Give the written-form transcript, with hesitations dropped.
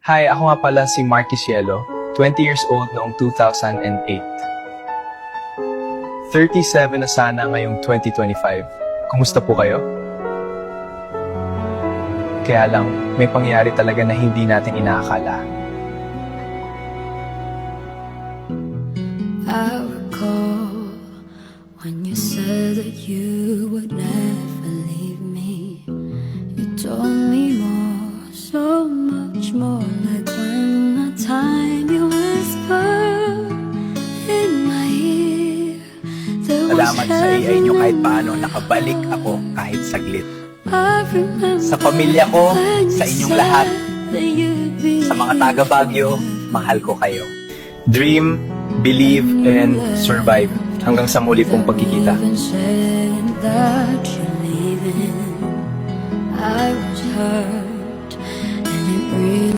Hi, ako nga pala si Marky Cielo, 20 years old noong 2008. 37 na sana ngayong 2025. Kumusta po kayo? Kaya lang, may pangyayari talaga na hindi natin inaakala. I recall when you said that you would never leave me. You told me more, so much more, like when the time you whispered in my ear. Salamat sa AI nyo kahit paano nakabalik ako kahit saglit. Sa pamilya ko, sa inyong lahat, sa mga taga Baguio, mahal ko kayo. Dream, believe, and survive. Hanggang sa muli pong pagkikita. I was hurt and it really